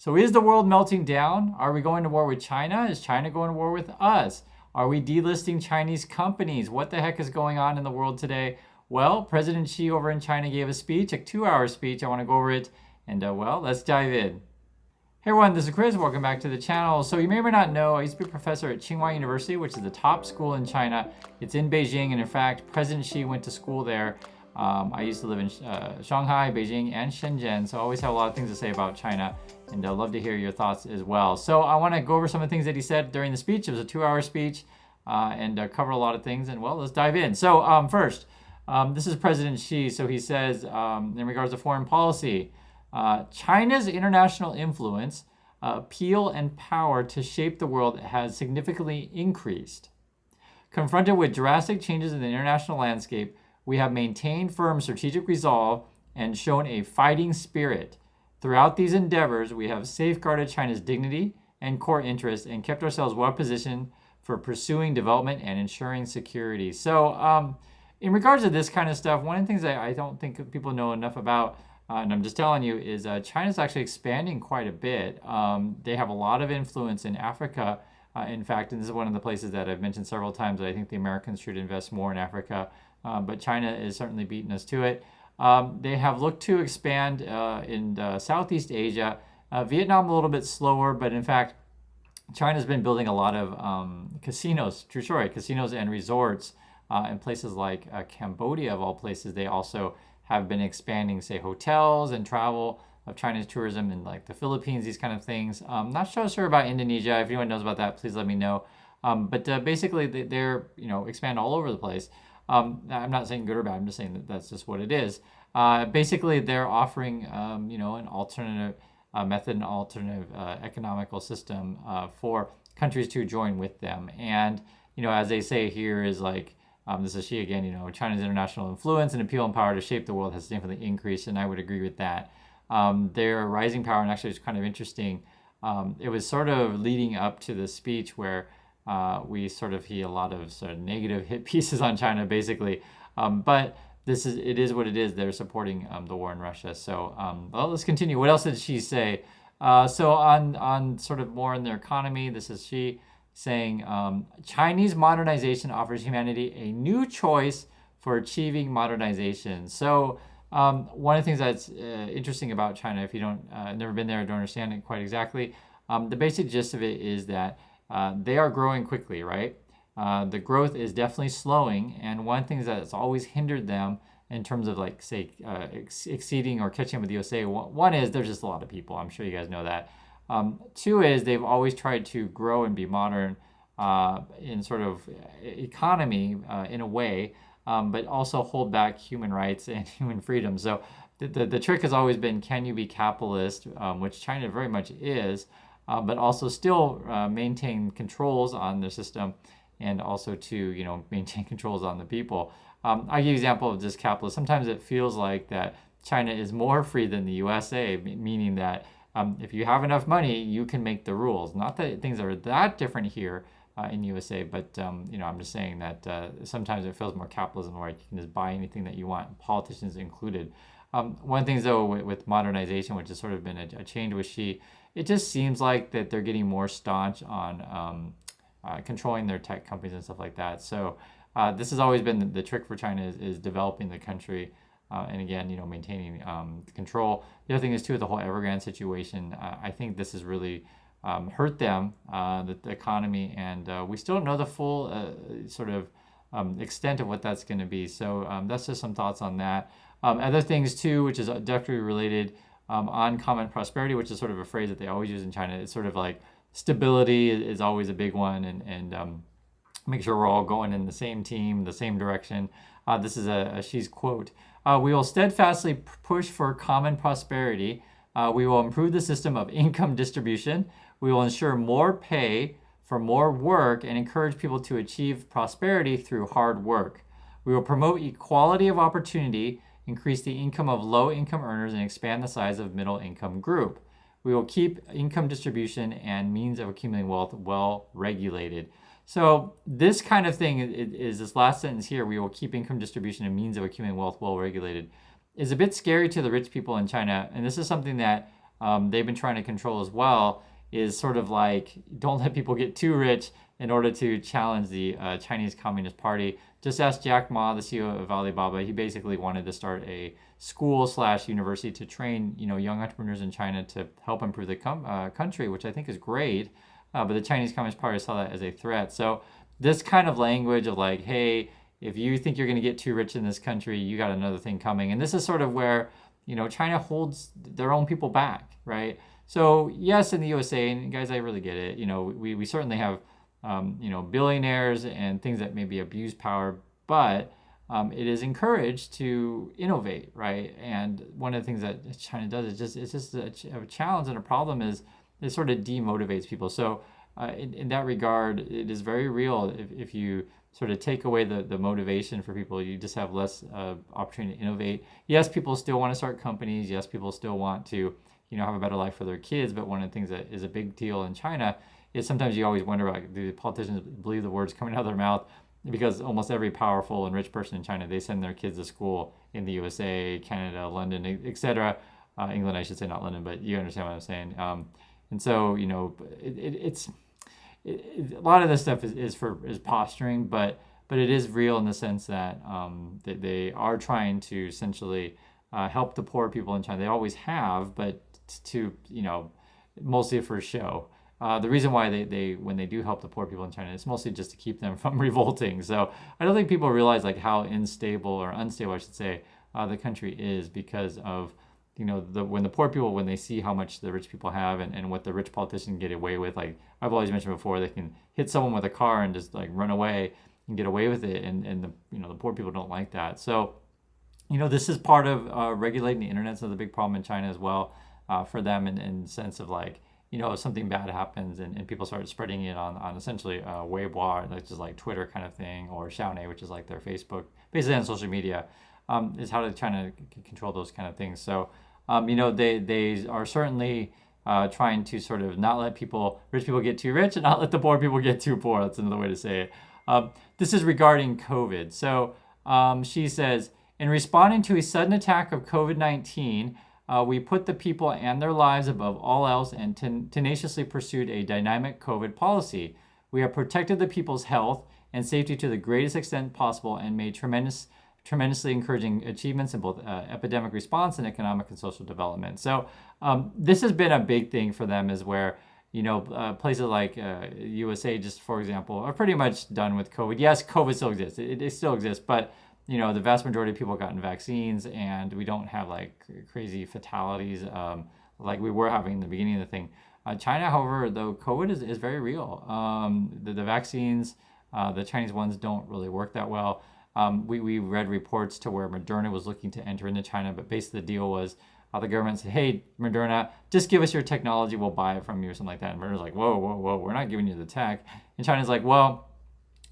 So is the world melting down? Are we going to war with China? Is China going to war with us? Are we delisting Chinese companies? What the heck is going on in the world today? Well, President Xi over in China gave a speech, a 2-hour speech. I want to go over it, and well, let's dive in. Hey everyone, this is Chris. Welcome back to the channel. So you may or may not know, I used to be a professor at Tsinghua University, which is the top school in China. It's in Beijing, and in fact, President Xi went to school there. I used to live in Shanghai, Beijing, and Shenzhen, so I always have a lot of things to say about China, and I'd love to hear your thoughts as well. So I want to go over some of the things that he said during the speech. It was a 2-hour speech, and cover a lot of things, and well, let's dive in. So first, this is President Xi. So he says, in regards to foreign policy, China's international influence, appeal, and power to shape the world has significantly increased. Confronted with drastic changes in the international landscape, we have maintained firm strategic resolve and shown a fighting spirit. Throughout these endeavors, we have safeguarded China's dignity and core interests and kept ourselves well positioned for pursuing development and ensuring security. So, in regards to this kind of stuff, one of the things that I don't think people know enough about, and I'm just telling you, is China's actually expanding quite a bit. They have a lot of influence in Africa. In fact, and this is one of the places that I've mentioned several times that I think the Americans should invest more in Africa. But China is certainly beating us to it. They have looked to expand in Southeast Asia. Vietnam a little bit slower, but in fact, China's been building a lot of casinos, true story, casinos and resorts in places like Cambodia, of all places. They also have been expanding, say, hotels and travel of China's tourism in like the Philippines, these kind of things. Not so sure about Indonesia. If anyone knows about that, please let me know. But basically, they're expand all over the place. I'm not saying good or bad. I'm just saying that that's just what it is. Basically, they're offering, an alternative method, an alternative economical system for countries to join with them. And, as they say here is like, this is Xi again, China's international influence and appeal and power to shape the world has significantly increased, and I would agree with that. Their rising power, and actually it's kind of interesting, it was sort of leading up to the speech where we sort of hear a lot of sort of negative hit pieces on China, basically. But it is what it is. They're supporting the war in Russia. So let's continue. What else did she say? So on sort of more in their economy, this is she saying, Chinese modernization offers humanity a new choice for achieving modernization. So one of the things that's interesting about China, if you don't never been there or don't understand it quite exactly, the basic gist of it is that they are growing quickly, right? The growth is definitely slowing, and one thing that's always hindered them in terms of like, say, exceeding or catching up with the USA, one is there's just a lot of people. I'm sure you guys know that. Two is they've always tried to grow and be modern in sort of economy in a way, but also hold back human rights and human freedom. So the trick has always been, can you be capitalist, which China very much is, but also still maintain controls on the system and also to, maintain controls on the people. I'll give you an example of just capitalist. Sometimes it feels like that China is more free than the USA, meaning that if you have enough money, you can make the rules. Not that things are that different here in USA, but I'm just saying that sometimes it feels more capitalism where you can just buy anything that you want, politicians included. One thing though with modernization, which has sort of been a change with Xi, it just seems like that they're getting more staunch on controlling their tech companies and stuff like that. So this has always been the trick for China is developing the country. And again, maintaining control. The other thing is too, the whole Evergrande situation. I think this has really hurt them, the economy, and we still don't know the full sort of extent of what that's going to be. So that's just some thoughts on that. Other things too, which is directly related on common prosperity, which is sort of a phrase that they always use in China. It's sort of like stability is always a big one, and make sure we're all going in the same team, the same direction. This is Xi's quote. We will steadfastly push for common prosperity. We will improve the system of income distribution. We will ensure more pay for more work and encourage people to achieve prosperity through hard work. We will promote equality of opportunity, increase the income of low-income earners, and expand the size of middle-income group. We will keep income distribution and means of accumulating wealth well regulated. So this kind of thing is this last sentence here, we will keep income distribution and means of accumulating wealth well regulated, is a bit scary to the rich people in China. And this is something that they've been trying to control as well is sort of like don't let people get too rich in order to challenge the Chinese Communist Party. Just ask Jack Ma, the CEO of Alibaba. He basically wanted to start a school slash university to train young entrepreneurs in China to help improve the country, which I think is great. But the Chinese Communist Party saw that as a threat. So this kind of language of like, hey, if you think you're going to get too rich in this country, you got another thing coming. And this is sort of where China holds their own people back, right? So yes, in the USA, and guys, I really get it. We certainly have billionaires and things that maybe abuse power, but it is encouraged to innovate, right? And one of the things that China does is it's just a challenge and a problem is it sort of demotivates people. So in that regard, it is very real. If you sort of take away the motivation for people, you just have less opportunity to innovate. Yes, people still want to start companies. Yes, people still want to have a better life for their kids. But one of the things that is a big deal in China is sometimes you always wonder about, do the politicians believe the words coming out of their mouth? Because almost every powerful and rich person in China, they send their kids to school in the USA, Canada, London, etc. England, I should say, not London, but you understand what I'm saying. And so, it's a lot of this stuff is posturing, but it is real in the sense that they are trying to essentially help the poor people in China. They always have, but to mostly for show. The reason why they when they do help the poor people in China, it's mostly just to keep them from revolting. So I don't think people realize like how unstable, I should say, the country is because of when the poor people, when they see how much the rich people have and what the rich politicians get away with. Like I've always mentioned before, they can hit someone with a car and just like run away and get away with it, and the poor people don't like that. So this is part of regulating the internet. So the big problem in China as well for them in the sense of like, if something bad happens and people start spreading it on essentially Weibo, which is like Twitter kind of thing, or Xiaonei, which is like their Facebook, basically on social media, is how they're trying to control those kind of things. So, they are certainly trying to sort of not let rich people get too rich and not let the poor people get too poor. That's another way to say it. This is regarding COVID. So she says, in responding to a sudden attack of COVID-19, we put the people and their lives above all else and tenaciously pursued a dynamic COVID policy. We have protected the people's health and safety to the greatest extent possible and made tremendously encouraging achievements in both epidemic response and economic and social development. So this has been a big thing for them, is where places like USA, just for example, are pretty much done with COVID. Yes, COVID still exists. It still exists, but the vast majority of people have gotten vaccines, and we don't have like crazy fatalities like we were having in the beginning of the thing. China, however, though, COVID is very real. The vaccines, the Chinese ones, don't really work that well. We read reports to where Moderna was looking to enter into China, but basically the deal was the government said, hey, Moderna, just give us your technology, we'll buy it from you, or something like that. And Moderna's like, whoa, we're not giving you the tech. And China's like, well,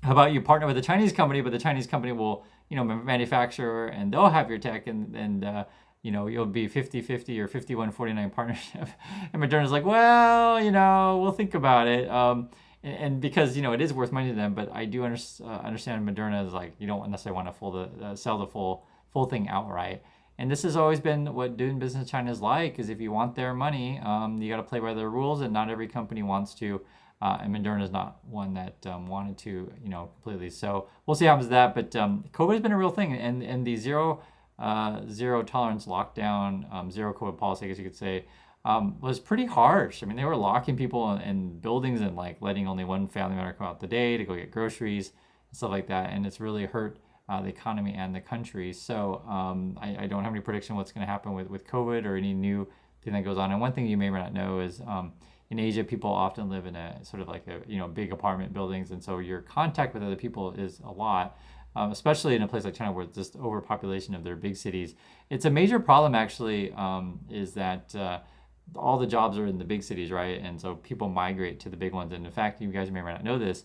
how about you partner with a Chinese company, but the Chinese company will manufacture and they'll have your tech, and you'll be 50-50 or 51-49 partnership. And Moderna's like, well, we'll think about it. And because, it is worth money to them, but I do understand Moderna is like, you don't necessarily want to sell the full thing outright. And this has always been what doing business in China is like, is if you want their money, you got to play by their rules, and not every company wants to. And Moderna is not one that wanted to, completely. So we'll see how happens with that. But COVID has been a real thing, and the zero tolerance lockdown, zero COVID policy, I guess you could say, was pretty harsh. I mean, they were locking people in buildings and like letting only one family member come out the day to go get groceries and stuff like that, and it's really hurt the economy and the country. So I don't have any prediction what's going to happen with COVID or any new thing that goes on. And one thing you may or may not know is in Asia, people often live in a sort of like a big apartment buildings, and so your contact with other people is a lot, especially in a place like China where it's just overpopulation of their big cities. It's a major problem actually, is that all the jobs are in the big cities, right? And so people migrate to the big ones. And in fact, you guys may or may not know this,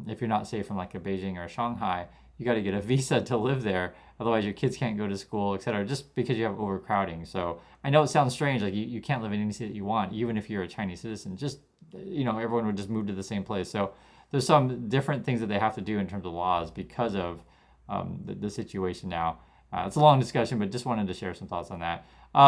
if you're not, say, from like a Beijing or a Shanghai, you got to get a visa to live there. Otherwise, your kids can't go to school, etc., just because you have overcrowding. So I know it sounds strange, like you can't live in any city that you want, even if you're a Chinese citizen. Just, everyone would just move to the same place. So there's some different things that they have to do in terms of laws because of the situation now. It's a long discussion, but just wanted to share some thoughts on that.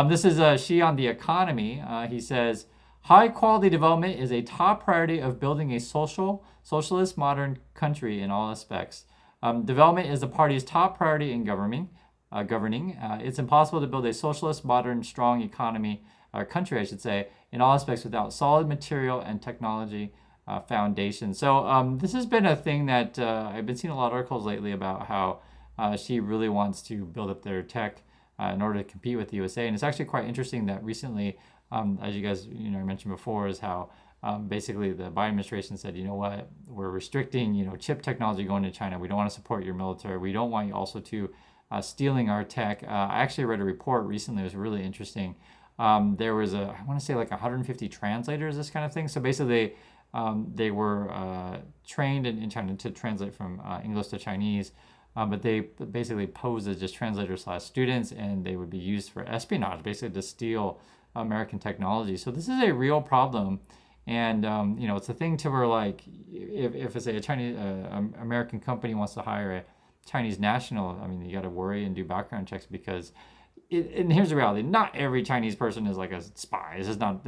This is Xi on the economy. He says, high quality development is a top priority of building a socialist, modern country in all aspects. Development is the party's top priority in governing. It's impossible to build a socialist, modern, strong economy, or country, I should say, in all aspects without solid material and technology foundation. So this has been a thing that I've been seeing a lot of articles lately about how Xi really wants to build up their tech in order to compete with the USA. And it's actually quite interesting that recently, as you guys mentioned before, is how basically the Biden administration said, you know what, we're restricting chip technology going to China. We don't want to support your military. We don't want you also to stealing our tech. I actually read a report recently. It was really interesting. There was I want to say like 150 translators, this kind of thing. So basically, they were trained in China to translate from English to Chinese. But they basically posed as just translators / students, and they would be used for espionage, basically to steal American technology. So this is a real problem, and it's a thing to where, like, if it's a Chinese American company wants to hire a Chinese national, I mean, you got to worry and do background checks because. And here's the reality: not every Chinese person is like a spy. This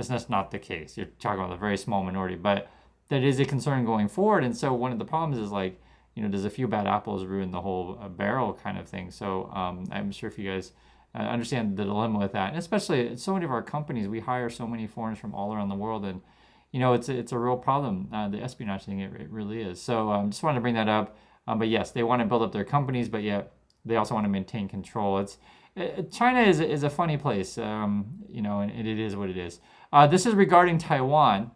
is not the case. You're talking about a very small minority, but that is a concern going forward. And so one of the problems is like, does a few bad apples ruin the whole barrel kind of thing? So I'm sure if you guys understand the dilemma with that, and especially so many of our companies, we hire so many foreigners from all around the world, and it's a real problem. The espionage thing, it really is. So just wanted to bring that up. But yes, they want to build up their companies, but yet they also want to maintain control. China is a funny place, and it is what it is. This is regarding Taiwan.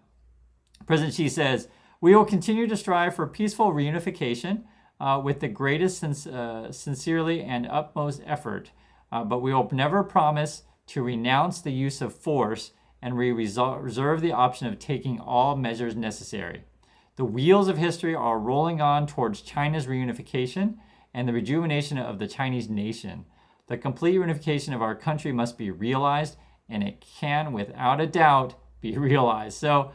President Xi says, we will continue to strive for peaceful reunification with the greatest sincerely and utmost effort, but we will never promise to renounce the use of force, and we reserve the option of taking all measures necessary. The wheels of history are rolling on towards China's reunification and the rejuvenation of the Chinese nation. The complete reunification of our country must be realized, and it can, without a doubt, be realized. So,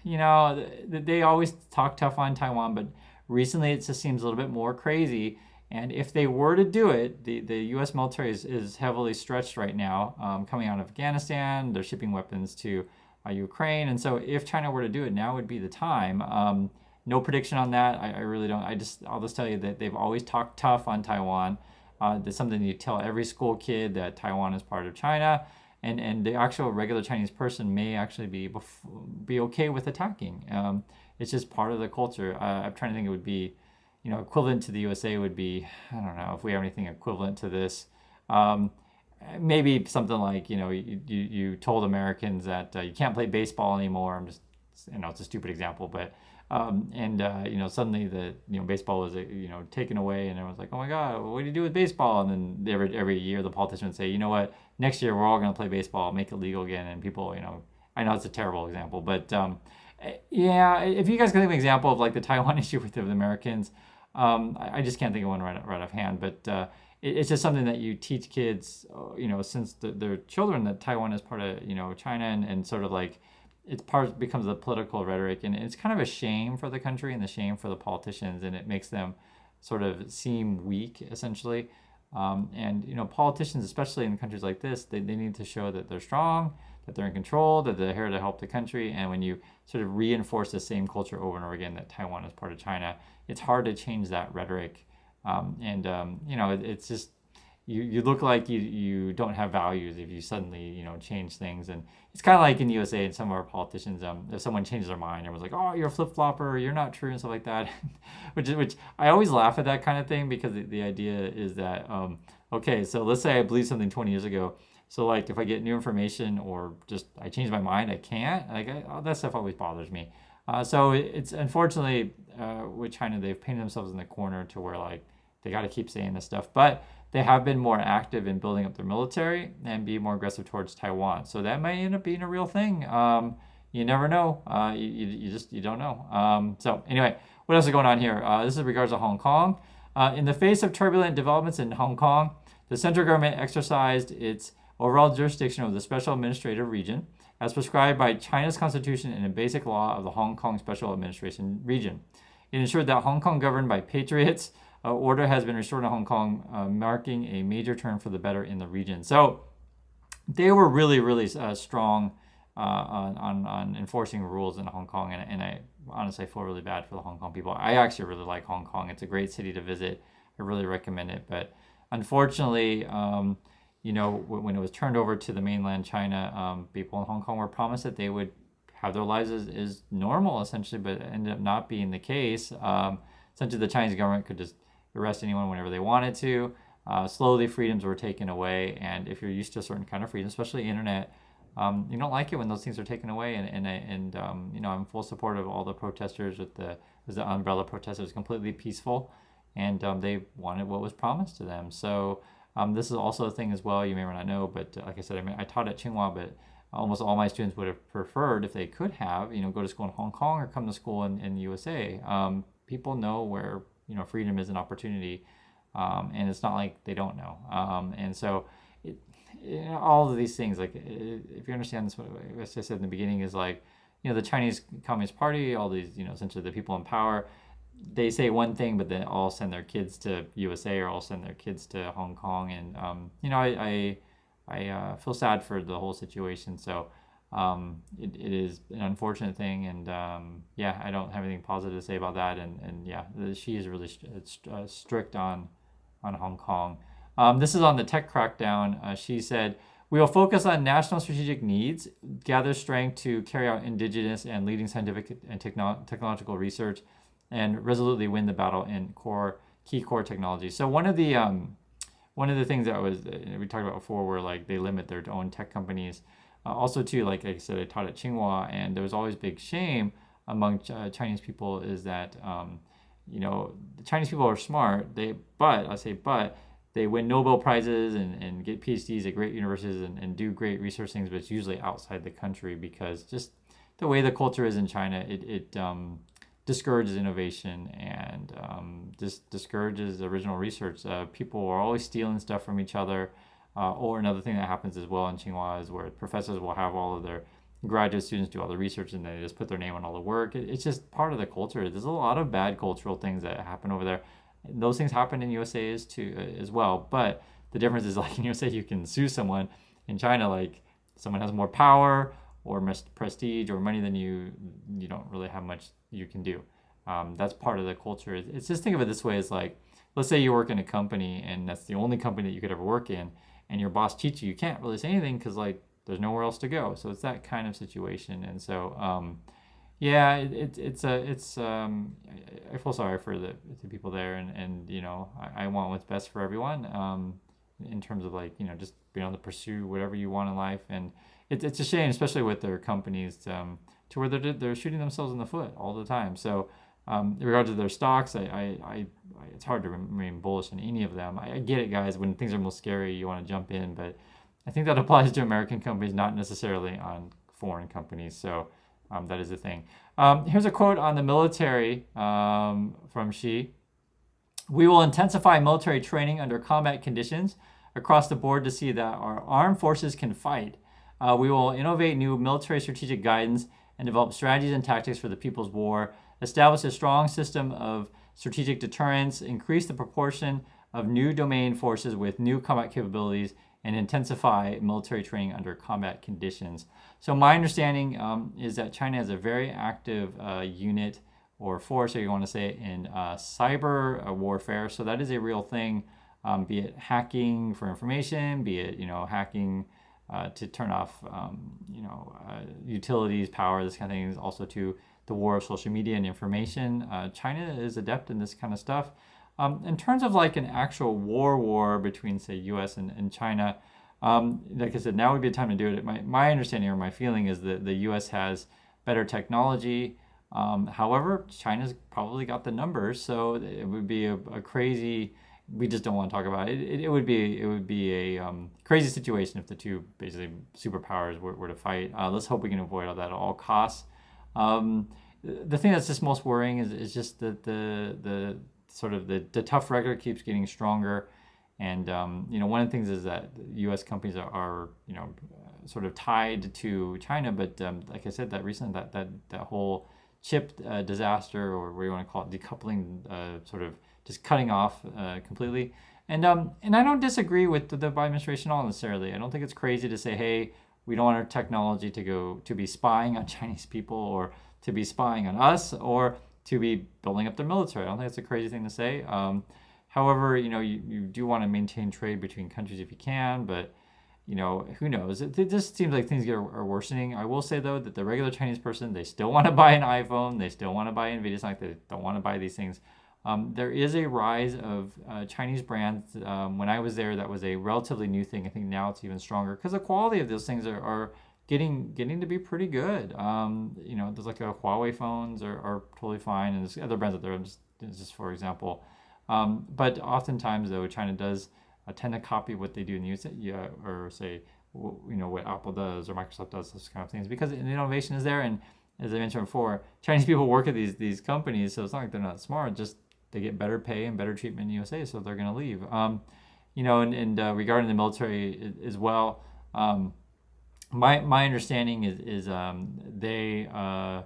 they always talk tough on Taiwan, but recently it just seems a little bit more crazy. And if they were to do it, the U.S. military is heavily stretched right now, coming out of Afghanistan. They're shipping weapons to Ukraine. And so if China were to do it, now would be the time. No prediction on that. I really don't. I'll just tell you that they've always talked tough on Taiwan. That's something you tell every school kid, that Taiwan is part of China, and the actual regular Chinese person may actually be okay with attacking. It's just part of the culture. I'm trying to think it would be, equivalent to the USA would be, I don't know if we have anything equivalent to this. Maybe something like, you told Americans that you can't play baseball anymore. I'm just, it's a stupid example, but suddenly baseball was taken away, and everyone's like, oh my god, what do you do with baseball? And then every year the politician would say, you know what, next year we're all going to play baseball, make it legal again. And people, I know it's a terrible example, but if you guys can think of an example of like the Taiwan issue with the Americans, I just can't think of one right offhand, but it's just something that you teach kids, since they're children, that Taiwan is part of China, and sort of like becomes a political rhetoric, and it's kind of a shame for the country and the shame for the politicians, and it makes them sort of seem weak, essentially. Politicians, especially in countries like this, they need to show that they're strong, that they're in control, that they're here to help the country. And when you sort of reinforce the same culture over and over again, that Taiwan is part of China, it's hard to change that rhetoric. It's just, you look like you don't have values if you suddenly change things. And it's kind of like in the USA and some of our politicians, if someone changes their mind, everyone's like, oh, you're a flip-flopper, you're not true, and stuff like that. which I always laugh at that kind of thing, because the idea is that okay, so let's say I believed something 20 years ago, so like if I get new information or just I change my mind, I can't, that stuff always bothers me. So it's unfortunately with China, they've painted themselves in the corner to where like they got to keep saying this stuff, but they have been more active in building up their military and be more aggressive towards Taiwan. So that may end up being a real thing. You never know. You don't know. So anyway, what else is going on here? This is in regards to Hong Kong. In the face of turbulent developments in Hong Kong, the central government exercised its overall jurisdiction over the Special Administrative Region as prescribed by China's Constitution and a basic law of the Hong Kong Special Administration Region. It ensured that Hong Kong governed by patriots. Order has been restored in Hong Kong, marking a major turn for the better in the region. So they were really, really strong on enforcing rules in Hong Kong, and I honestly feel really bad for the Hong Kong people. I actually really like Hong Kong. It's a great city to visit. I really recommend it. But unfortunately, when it was turned over to the mainland China, people in Hong Kong were promised that they would have their lives as normal, essentially, but it ended up not being the case. Essentially, the Chinese government could just arrest anyone whenever they wanted to. Slowly, freedoms were taken away, and if you're used to a certain kind of freedom, especially internet, you don't like it when those things are taken away. And I'm full support of all the protesters with the umbrella protesters, completely peaceful, and they wanted what was promised to them. So this is also a thing as well. You may or not know, but like I said, I taught at Tsinghua, but almost all my students would have preferred, if they could have, go to school in Hong Kong or come to school in the USA. People know where freedom is an opportunity. And it's not like they don't know. And so all of these things, like if you understand this, what I said in the beginning is like, the Chinese Communist Party, all these, essentially the people in power, they say one thing, but then all send their kids to USA or all send their kids to Hong Kong. And, I feel sad for the whole situation. So it is an unfortunate thing. And I don't have anything positive to say about that. And she is really strict on Hong Kong. This is on the tech crackdown. She said, "We will focus on national strategic needs, gather strength to carry out indigenous and leading scientific and technological research, and resolutely win the battle in key core technology." So one of the things that we talked about before, where like they limit their own tech companies. Also, too, like I said, I taught at Tsinghua, and there was always big shame among Chinese people is that the Chinese people are smart. But they win Nobel Prizes and get PhDs at great universities and do great research things, but it's usually outside the country because just the way the culture is in China, it discourages innovation and just discourages original research. People are always stealing stuff from each other. Or another thing that happens as well in Tsinghua is where professors will have all of their graduate students do all the research and they just put their name on all the work. It's just part of the culture. There's a lot of bad cultural things that happen over there. Those things happen in USA as well. But the difference is, like in USA, you can sue someone. In China, like someone has more power or prestige or money than you don't really have much you can do. That's part of the culture. It's just, think of it this way: is like, let's say you work in a company and that's the only company that you could ever work in, and your boss cheats you can't really say anything because like there's nowhere else to go. So it's that kind of situation. And so I feel sorry for the people there, and I want what's best for everyone, in terms of like just being able to pursue whatever you want in life. And it's a shame, especially with their companies, to where they're shooting themselves in the foot all the time. So in regard to their stocks, I it's hard to remain bullish on any of them. I get it, guys. When things are most scary, you want to jump in, but I think that applies to American companies, not necessarily on foreign companies. So that is the thing. Here's a quote on the military from Xi. "We will intensify military training under combat conditions across the board to see that our armed forces can fight. We will innovate new military strategic guidance and develop strategies and tactics for the people's war, establish a strong system of strategic deterrence, increase the proportion of new domain forces with new combat capabilities, and intensify military training under combat conditions." So my understanding is that China has a very active unit or force, or you want to say, in cyber warfare. So that is a real thing, be it hacking for information, be it hacking to turn off utilities, power, this kind of thing. Also to the war of social media and information. China is adept in this kind of stuff. In terms of like an actual war between, say, U.S. and China, like I said, now would be a time to do it. My understanding or my feeling is that the U.S. has better technology. However, China's probably got the numbers, so it would be a crazy. We just don't want to talk about it. It would be a crazy situation if the two basically superpowers were to fight. Let's hope we can avoid all that at all costs. The thing that's just most worrying is just that the sort of the tough record keeps getting stronger. And one of the things is that U.S. companies are sort of tied to China, but like I said, that recently that whole chip disaster, or what you want to call it, decoupling, sort of just cutting off completely. And I don't disagree with the Biden administration at all necessarily. I don't think it's crazy to say, hey, we don't want our technology to be spying on Chinese people, or to be spying on us, or to be building up the military. I don't think it's a crazy thing to say. However, you do want to maintain trade between countries if you can, but who knows? It just seems like things are worsening. I will say, though, that the regular Chinese person, they still want to buy an iPhone. They still want to buy NVIDIA. It's not like they don't want to buy these things. There is a rise of Chinese brands. When I was there, that was a relatively new thing. I think now it's even stronger because the quality of those things are getting to be pretty good. There's like Huawei phones are totally fine, and there's other brands out there, just for example. But oftentimes, though, China does tend to copy what they do in the US, or say, what Apple does or Microsoft does, those kind of things, because the innovation is there. And as I mentioned before, Chinese people work at these companies, so it's not like they're not smart. Just they get better pay and better treatment in the USA, so they're going to leave. Regarding the military as well, my understanding is they are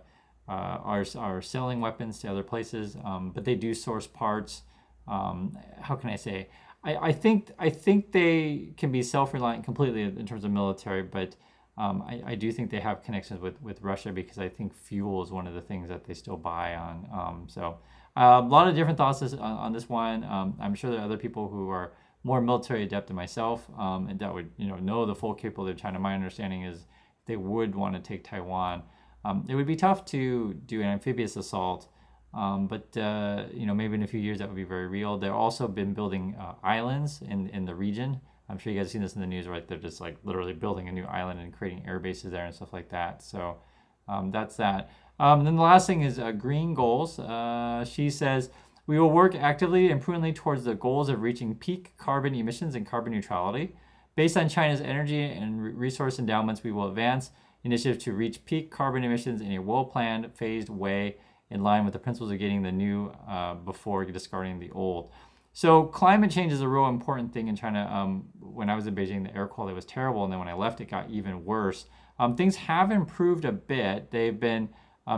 selling weapons to other places, but they do source parts. How can I say? I think they can be self-reliant completely in terms of military, but I do think they have connections with Russia, because I think fuel is one of the things that they still buy on. So a lot of different thoughts on this one. I'm sure there are other people who are more military adept than myself, and that would know the full capability of China. My understanding is they would want to take Taiwan. It would be tough to do an amphibious assault. But maybe in a few years that would be very real. They've also been building islands in the region. I'm sure you guys have seen this in the news, right? They're just like literally building a new island and creating air bases there and stuff like that. So that's that. Then the last thing is green goals. She says, we will work actively and prudently towards the goals of reaching peak carbon emissions and carbon neutrality. Based on China's energy and resource endowments, we will advance initiatives to reach peak carbon emissions in a well-planned, phased way, in line with the principles of getting the new before discarding the old. So climate change is a real important thing in China. When I was in Beijing, the air quality was terrible, and then when I left, it got even worse. Things have improved a bit. They've been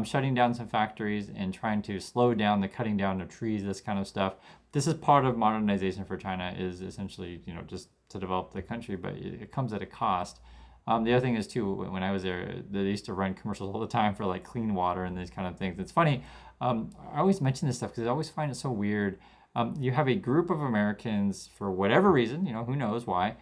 shutting down some factories and trying to slow down the cutting down of trees, this kind of stuff. This is part of modernization for China, is essentially just to develop the country, but it comes at a cost. The other thing is, too, when I was there, they used to run commercials all the time for like clean water and these kind of things. It's funny. I always mention this stuff because I always find it so weird. You have a group of Americans, for whatever reason, who knows why,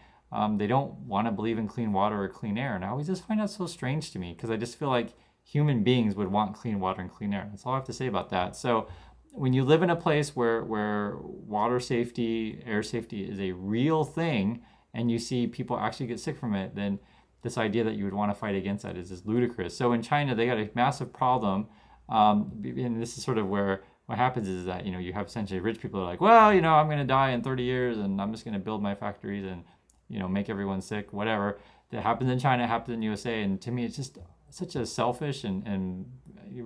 they don't want to believe in clean water or clean air. And I always just find that so strange to me, because I just feel like human beings would want clean water and clean air. That's all I have to say about that. So when you live in a place where water safety, air safety is a real thing, and you see people actually get sick from it, then this idea that you would want to fight against that is just ludicrous. So in China, they got a massive problem, and this is sort of where what happens is that you have essentially rich people who are like, well, I'm going to die in 30 years, and I'm just going to build my factories and make everyone sick, whatever. That happens in China, happens in the USA, and to me, it's just such a selfish and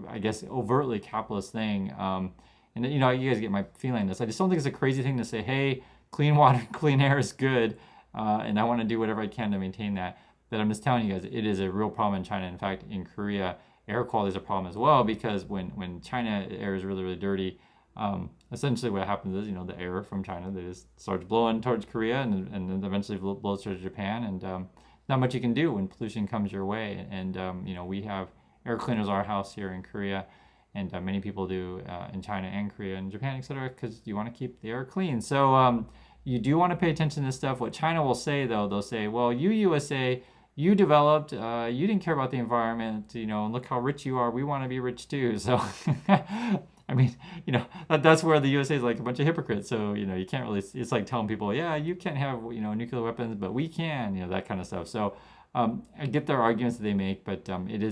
I guess overtly capitalist thing. And you guys get my feeling on this. I just don't think it's a crazy thing to say, hey, clean water, clean air is good, and I want to do whatever I can to maintain that. But I'm just telling you guys, it is a real problem in China. In fact, in Korea, air quality is a problem as well, because when China air is really, really dirty, essentially what happens is, the air from China, they just starts blowing towards Korea and then eventually blows towards Japan. And not much you can do when pollution comes your way. And, we have air cleaners at our house here in Korea, and many people do in China and Korea and Japan, etc., because you want to keep the air clean. So you do want to pay attention to this stuff. What China will say, though, they'll say, well, you USA, you developed, you didn't care about the environment, and look how rich you are. We want to be rich too. So, I mean, that's where the USA is like a bunch of hypocrites. So, you can't really, it's like telling people, yeah, you can't have, nuclear weapons, but we can, that kind of stuff. So, I get their arguments that they make, but it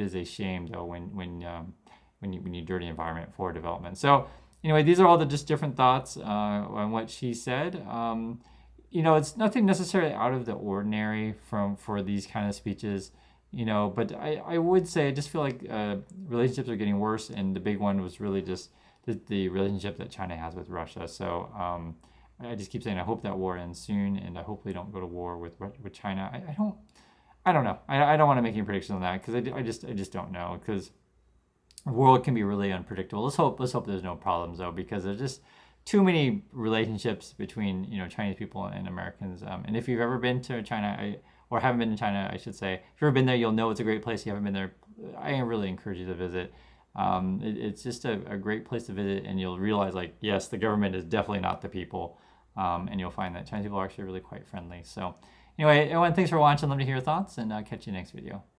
is a shame, though, when you dirty environment for development. So, anyway, these are all the just different thoughts on what she said. It's nothing necessarily out of the ordinary for these kind of speeches, but I would say I just feel like relationships are getting worse, and the big one was really just the relationship that China has with Russia. So I just keep saying I hope that war ends soon, and I hopefully don't go to war with China. I don't know. I don't want to make any predictions on that, because I just don't know, because the world can be really unpredictable. Let's hope there's no problems, though, because too many relationships between Chinese people and Americans. And if you've ever been to China, or haven't been to China, I should say, if you've ever been there, you'll know it's a great place. If you haven't been there, I really encourage you to visit. It's just a great place to visit, and you'll realize, like, yes, the government is definitely not the people, and you'll find that Chinese people are actually really quite friendly. So anyway, everyone, thanks for watching. Let me hear your thoughts, and I'll catch you next video.